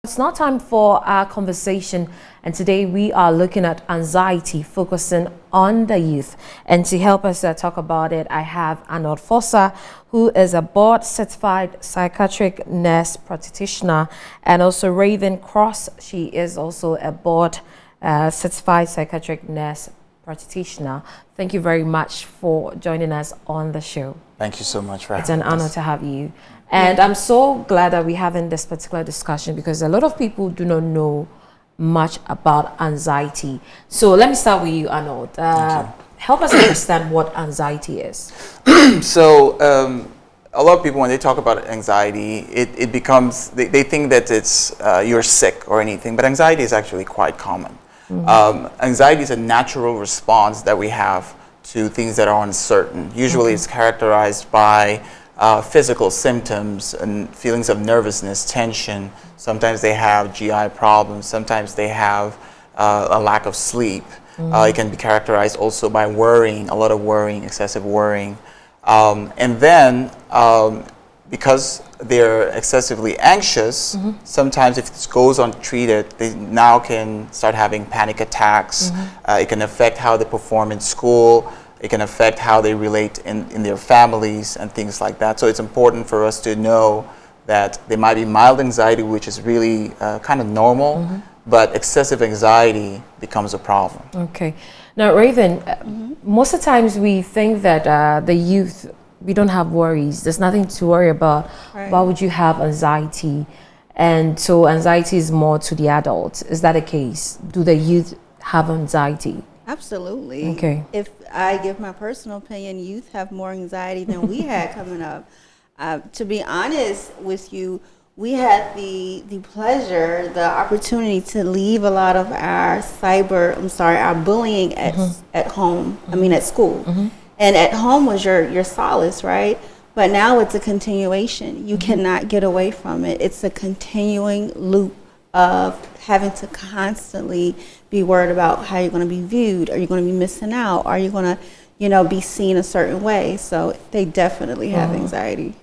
It's now time for our conversation, and today we are looking at anxiety, focusing on the youth. And to help us talk about it, I have ARNOLD FOSAH, who is a board-certified psychiatric nurse practitioner, and also Raven Cross. She is also a board-certified psychiatric nurse practitioner. Thank you very much for joining us on the show. Thank you so much for having us. It's an honor to have you. And I'm so glad that we're having this particular discussion because a lot of people do not know much about anxiety. So let me start with you, ARNOLD. Help us understand what anxiety is. So a lot of people, when they talk about anxiety, it becomes, they think that it's you're sick or anything, but anxiety is actually quite common. Anxiety is a natural response that we have to things that are uncertain. Usually it's characterized by physical symptoms and feelings of nervousness, tension. Sometimes they have GI problems. Sometimes they have a lack of sleep. It can be characterized also by worrying, a lot of worrying, excessive worrying. And then because they're excessively anxious, sometimes if this goes untreated, they now can start having panic attacks. It can affect how they perform in school. It can affect how they relate in their families and things like that. So it's important for us to know that there might be mild anxiety, which is really kind of normal, but excessive anxiety becomes a problem. Okay. Now, Raven, most of the times we think that the youth, we don't have worries. There's nothing to worry about. Right. Why would you have anxiety? And so anxiety is more to the adults. Is that the case? Do the youth have anxiety? Absolutely. Okay. If I give my personal opinion, youth have more anxiety than we had coming up. To be honest with you, we had the pleasure, the opportunity to leave a lot of our our bullying at home. I mean, at school. And at home was your solace, right? But now it's a continuation. You cannot get away from it. It's a continuing loop of having to constantly be worried about how you're going to be viewed. Are you going to be missing out? Are you going to, be seen a certain way? So they definitely have anxiety.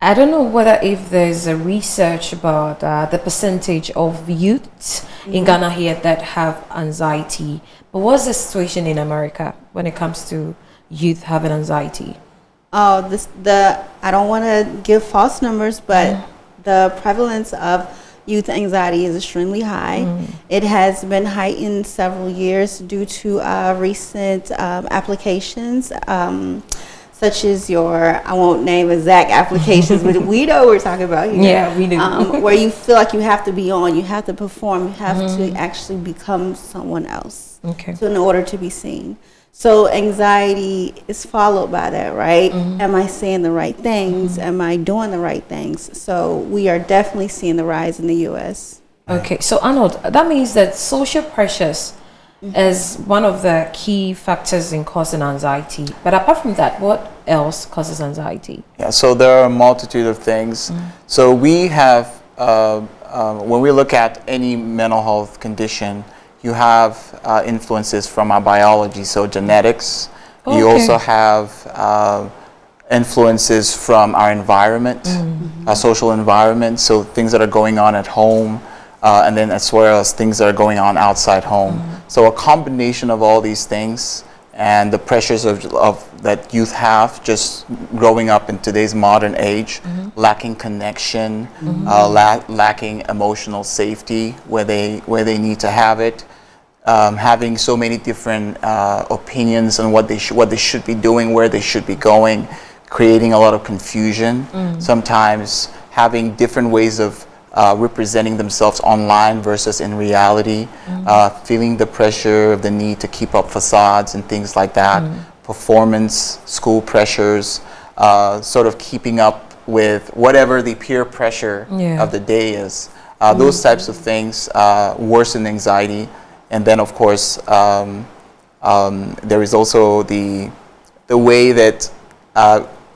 I don't know whether if there's a research about the percentage of youths in Ghana here that have anxiety. But what's the situation in America when it comes to youth having anxiety? Oh, I don't want to give false numbers, but the prevalence of youth anxiety is extremely high. It has been heightened several years due to recent applications, such as I won't name exact applications, but we know what we're talking about here. Yeah, we do. Where you feel like you have to be on, you have to perform, you have to actually become someone else in order to be seen. So anxiety is followed by that, right? Am I saying the right things? Am I doing the right things? So we are definitely seeing the rise in the U.S. Okay, so ARNOLD, that means that social pressures is one of the key factors in causing anxiety. But apart from that, what else causes anxiety? Yeah, so there are a multitude of things. So we have, when we look at any mental health condition, you have influences from our biology, so genetics. You also have influences from our environment, our social environment, so things that are going on at home, and then as well as things that are going on outside home. So a combination of all these things and the pressures of that youth have just growing up in today's modern age, lacking connection, lacking emotional safety where they need to have it. Having so many different opinions on what they should be doing, where they should be going, creating a lot of confusion. Sometimes having different ways of representing themselves online versus in reality, feeling the pressure of the need to keep up facades and things like that, performance, school pressures, sort of keeping up with whatever the peer pressure of the day is. Those types of things worsen anxiety. And then, of course, there is also the way that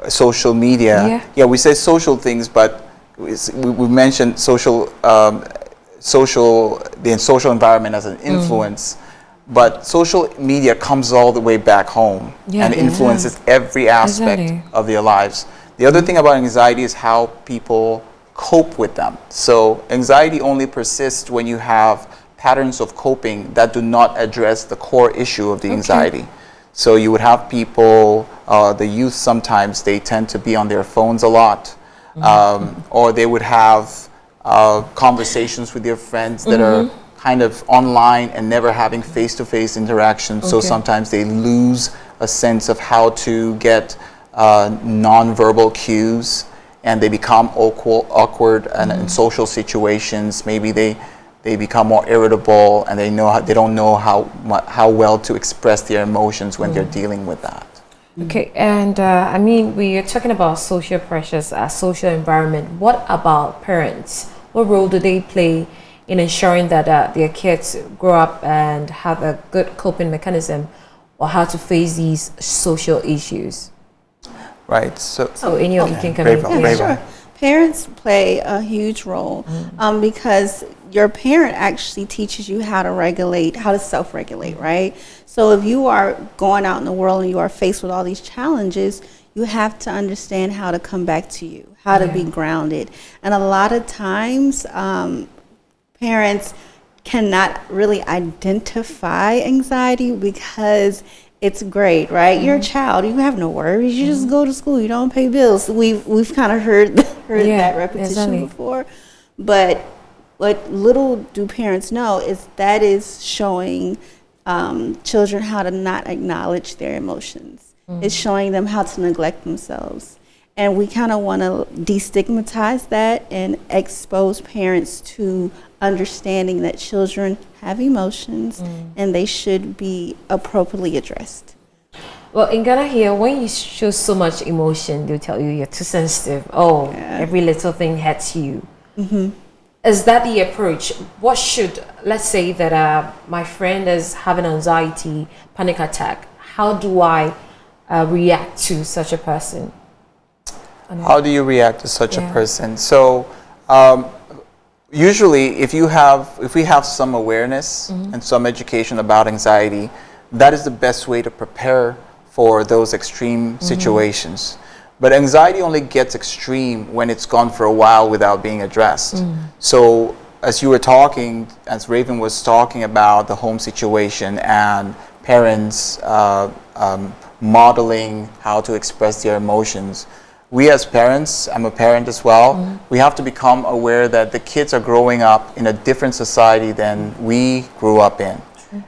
social media. Yeah, we say social things, but we mentioned the social environment as an influence. But social media comes all the way back home and influences every aspect of their lives. The other thing about anxiety is how people cope with them. So anxiety only persists when you have patterns of coping that do not address the core issue of the anxiety. So you would have people, the youth sometimes, they tend to be on their phones a lot, or they would have conversations with their friends that are kind of online and never having face-to-face interaction. So sometimes they lose a sense of how to get non-verbal cues, and they become awkward and in social situations. Maybe they become more irritable, and they don't know how well to express their emotions when they're dealing with that. Okay, and I mean, we are talking about social pressures, social environment. What about parents? What role do they play in ensuring that their kids grow up and have a good coping mechanism, or how to face these social issues? Right. So any of you can come in. Yeah, sure. Parents play a huge role because your parent actually teaches you how to regulate, how to self-regulate, right? So if you are going out in the world and you are faced with all these challenges, you have to understand how to come back to you, how to be grounded. And a lot of times, parents cannot really identify anxiety because it's great, right? You're a child, you have no worries, you just go to school, you don't pay bills. We've kind of heard that repetition before. But what little do parents know is that is showing children how to not acknowledge their emotions. It's showing them how to neglect themselves. And we kind of want to destigmatize that and expose parents to understanding that children have emotions and they should be appropriately addressed. Well, in Ghana here, when you show so much emotion, they'll tell you you're too sensitive. Oh, every little thing hurts you. Is that the approach? What should, let's say that my friend is having anxiety, panic attack. How do I react to such a person? How do you react to such a person? So usually if we have some awareness and some education about anxiety, that is the best way to prepare for those extreme situations. But anxiety only gets extreme when it's gone for a while without being addressed. So as you were talking, as Raven was talking about the home situation and parents modeling how to express their emotions, we as parents, I'm a parent as well, we have to become aware that the kids are growing up in a different society than we grew up in.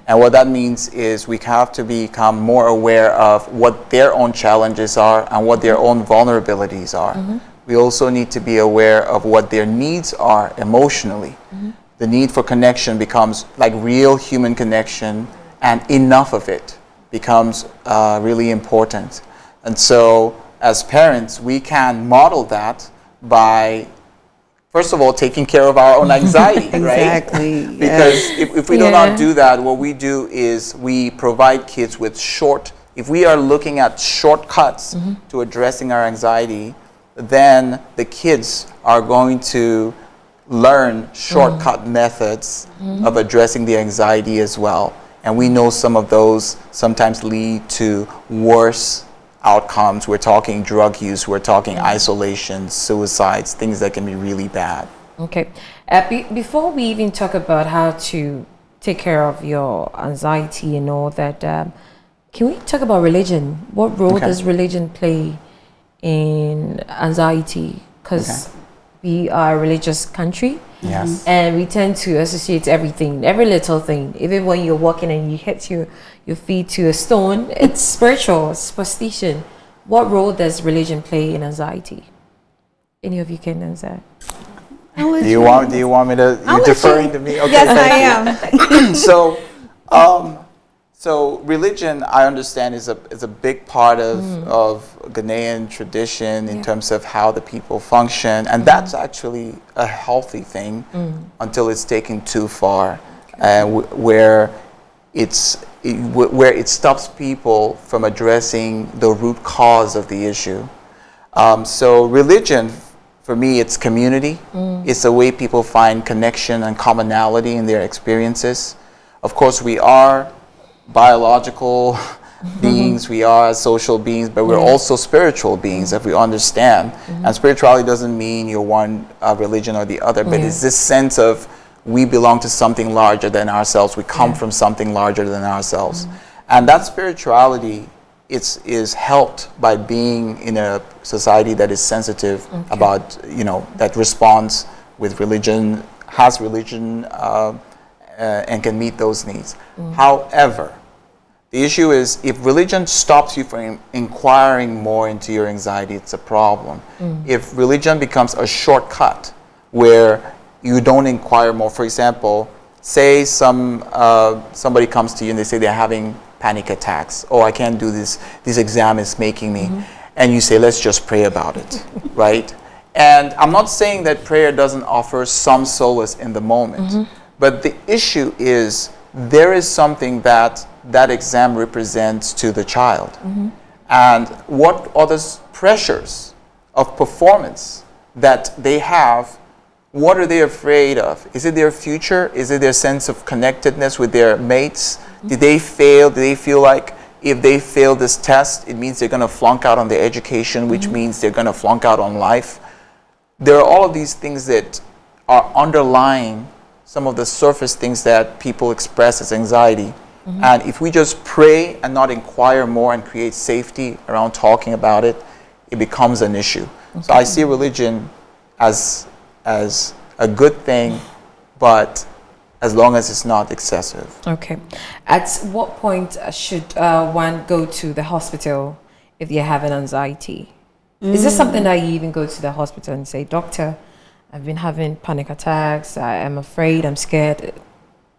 And what that means is we have to become more aware of what their own challenges are and what their own vulnerabilities are. We also need to be aware of what their needs are emotionally. The need for connection becomes like real human connection, and enough of it becomes really important. And so as parents, we can model that by, first of all, taking care of our own anxiety, right? Because if we do not do that, what we do is we provide kids with if we are looking at shortcuts to addressing our anxiety, then the kids are going to learn shortcut methods of addressing the anxiety as well. And we know some of those sometimes lead to worse outcomes. We're talking drug use, we're talking isolation, suicides, things that can be really bad. Okay. Before we even talk about how to take care of your anxiety and all that, can we talk about religion? What role does religion play in anxiety? Because we are a religious country. Yes. And we tend to associate everything, every little thing. Even when you're walking and you hit your feet to a stone, it's spiritual, it's superstition. What role does religion play in anxiety? Any of you can answer? Do you want me to? You're deferring to me? Okay, yes, I am. So religion, I understand, is a big part of Ghanaian tradition in terms of how the people function, and that's actually a healthy thing until it's taken too far, where it stops people from addressing the root cause of the issue. So religion, for me, it's community. It's the way people find connection and commonality in their experiences. Of course, we are biological beings, we are social beings, but we're also spiritual beings if we understand. And spirituality doesn't mean you're one religion or the other, but it's this sense of we belong to something larger than ourselves. We come from something larger than ourselves. And that spirituality is helped by being in a society that is sensitive about, that responds with religion, has religion, and can meet those needs. However, the issue is if religion stops you from inquiring more into your anxiety, it's a problem. If religion becomes a shortcut where you don't inquire more, for example, say somebody comes to you and they say they're having panic attacks. Oh, I can't do this. This exam is making me. And you say, let's just pray about it, right? And I'm not saying that prayer doesn't offer some solace in the moment. But the issue is there is something that exam represents to the child. And what are the pressures of performance that they have? What are they afraid of? Is it their future? Is it their sense of connectedness with their mates? Did they fail? Do they feel like if they fail this test, it means they're going to flunk out on their education, which means they're going to flunk out on life? There are all of these things that are underlying some of the surface things that people express as anxiety. And if we just pray and not inquire more and create safety around talking about it, it becomes an issue. So I see religion as a good thing, but as long as it's not excessive. Okay. At what point should one go to the hospital if you're having anxiety? Is this something that you even go to the hospital and say, doctor, I've been having panic attacks, I am afraid, I'm scared?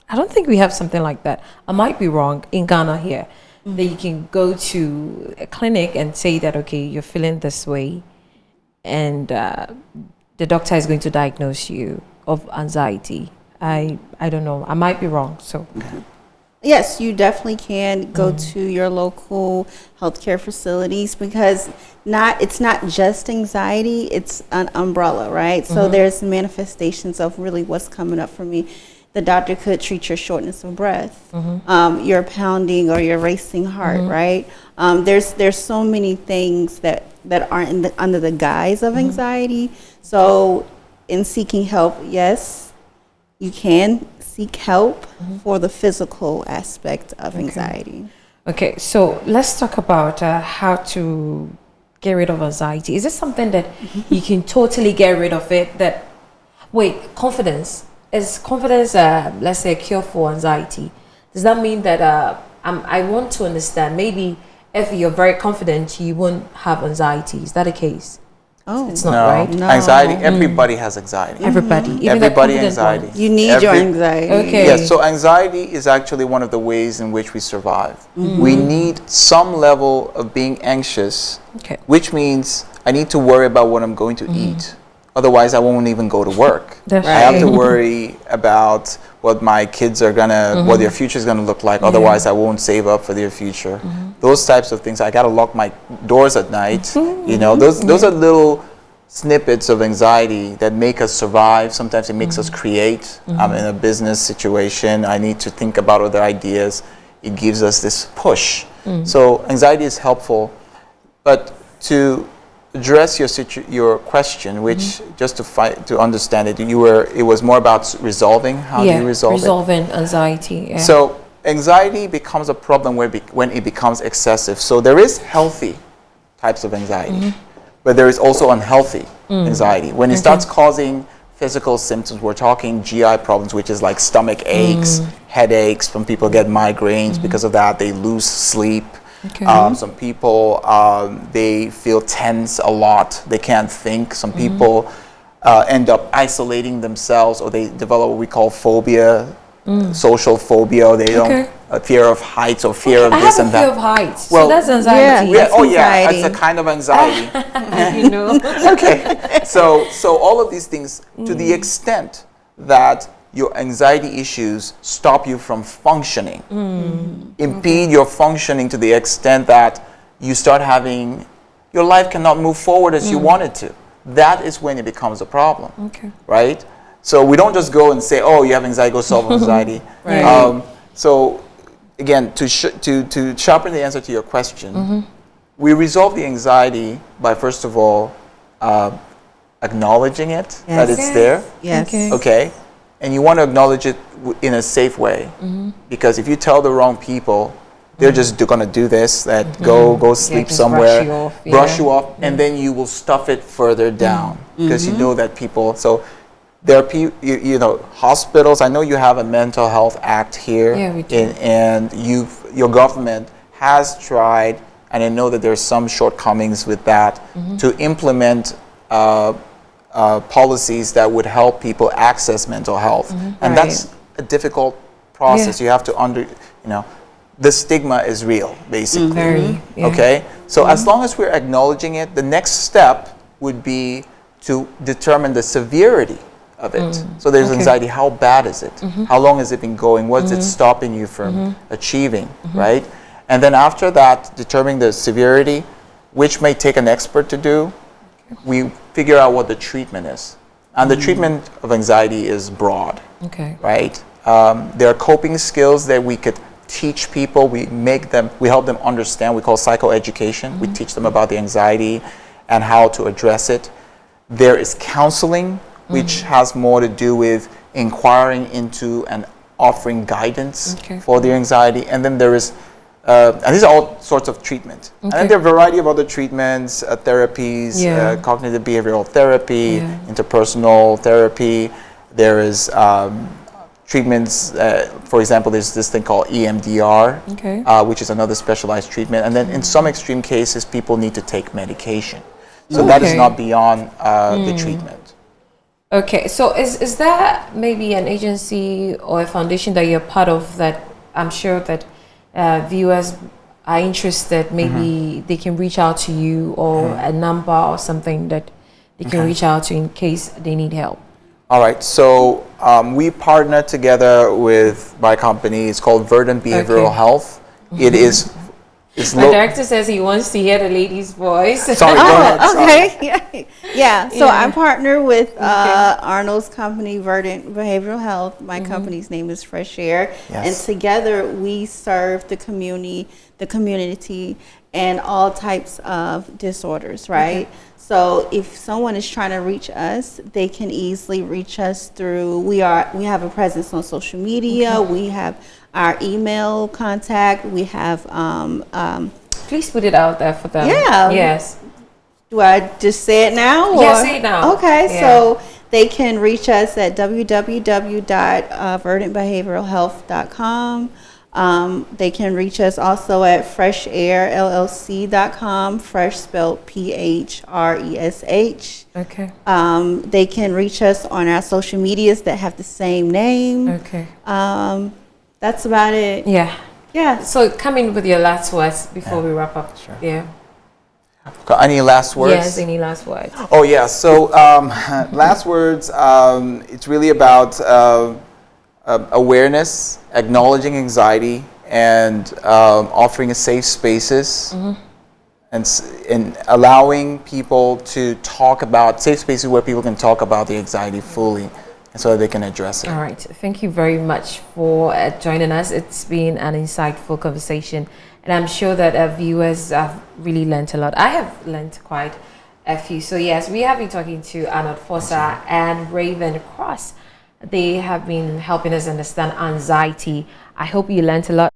I don't think we have something like that. I might be wrong. In Ghana here, that you can go to a clinic and say that, okay, you're feeling this way, and the doctor is going to diagnose you of anxiety. I don't know. I might be wrong. So, yes, you definitely can go to your local healthcare facilities because it's not just anxiety. It's an umbrella, right? So there's manifestations of really what's coming up for me. The doctor could treat your shortness of breath, your pounding or your racing heart, right? There's so many things that aren't under the guise of anxiety. So in seeking help, yes, you can seek help for the physical aspect of anxiety. Okay, so let's talk about how to get rid of anxiety. Is this something that you can totally get rid of it? Confidence. Is confidence, let's say, a cure for anxiety? Does that mean that I want to understand, maybe if you're very confident, you won't have anxiety? Is that the case? Oh, it's not, right? No. Anxiety, everybody has anxiety. Everybody, even everybody the anxiety. ones. You need your anxiety. Okay. Yes, so anxiety is actually one of the ways in which we survive. We need some level of being anxious, which means I need to worry about what I'm going to eat. Otherwise, I won't even go to work. That's I have to worry about what my kids are gonna, what their future is gonna look like. Otherwise, I won't save up for their future. Those types of things. I gotta lock my doors at night. You know, those are little snippets of anxiety that make us survive. Sometimes it makes us create. I'm in a business situation. I need to think about other ideas. It gives us this push. So anxiety is helpful, but to address your question, which just to understand it, it was more about resolving. How do you resolve resolving anxiety. Yeah. So anxiety becomes a problem when it becomes excessive. So there is healthy types of anxiety, but there is also unhealthy anxiety. When it starts causing physical symptoms, we're talking GI problems, which is like stomach aches, headaches. Some people get migraines because of that. They lose sleep. Some people, they feel tense a lot. They can't think. Some people end up isolating themselves, or they develop what we call phobia, social phobia, or they don't, fear of heights or fear of this and that. I have a fear of heights. Well, so that's anxiety. That's a kind of anxiety. You know. Okay. So all of these things, to the extent that your anxiety issues stop you from functioning, impede your functioning to the extent that you start having, your life cannot move forward as you want it to. That is when it becomes a problem, right? So we don't just go and say, oh, you have anxiety, go solve anxiety. Right. So again, to sharpen the answer to your question, we resolve the anxiety by, first of all, acknowledging it, that it's there. Yes. Okay. And you want to acknowledge it in a safe way. Because if you tell the wrong people, they're just going to do this, that go sleep somewhere, brush you off, and then you will stuff it further down because you know that people. So there are you know, hospitals. I know you have a mental health act here, we do. and your government has tried, and I know that there's some shortcomings with that, to implement policies that would help people access mental health, and that's a difficult process. You have to the stigma is real, basically. Okay, so as long as we're acknowledging it, the next step would be to determine the severity of it. So there's anxiety. How bad is it? How long has it been going? What's it stopping you from achieving? Right, and then after that, determining the severity, which may take an expert to do. We figure out what the treatment is, and the treatment of anxiety is broad. Okay. Right. There are coping skills that we could teach people. We help them understand. We call psychoeducation. We teach them about the anxiety and how to address it. There is counseling, which has more to do with inquiring into and offering guidance for the anxiety. And then there is, and these are all sorts of treatment. And then there are a variety of other treatments, therapies, cognitive behavioral therapy, interpersonal therapy. There is treatments, for example, there's this thing called EMDR, which is another specialized treatment. And then in some extreme cases, people need to take medication. So that is not beyond the treatment. Okay, so is that maybe an agency or a foundation that you're part of that I'm sure that viewers are interested, maybe they can reach out to you, or a number or something that they can reach out to in case they need help? All right, so we partner together with my company. It's called Verdant Behavioral Health. It is. My director says he wants to hear the lady's voice. Sorry, go ahead. Okay, yeah. So I partner with Arnold's company, Verdant Behavioral Health. My company's name is Fresh Air, and together we serve the community, and all types of disorders. Right. So if someone is trying to reach us, they can easily reach us through. We have a presence on social media. We have our email contact. We have. Please put it out there for them. Yeah. Yes. Do I just say it now? Or? Yeah, say it now. Okay, so they can reach us at www.verdantbehavioralhealth.com. They can reach us also at freshairllc.com, fresh spelled PHRESH. Okay. They can reach us on our social medias that have the same name. Okay. That's about it. Yeah. Yeah. So come in with your last words before we wrap up. Sure. Yeah. Any last words? Yes, any last words? Oh, yeah. So last words, it's really about awareness, acknowledging anxiety, and offering a safe spaces, and allowing people to talk about safe spaces where people can talk about the anxiety fully, so that they can address it. All right. Thank you very much for joining us. It's been an insightful conversation, and I'm sure that our viewers have really learned a lot. I have learned quite a few. So yes, we have been talking to ARNOLD FOSAH and Raven Cross. They have been helping us understand anxiety. I hope you learned a lot.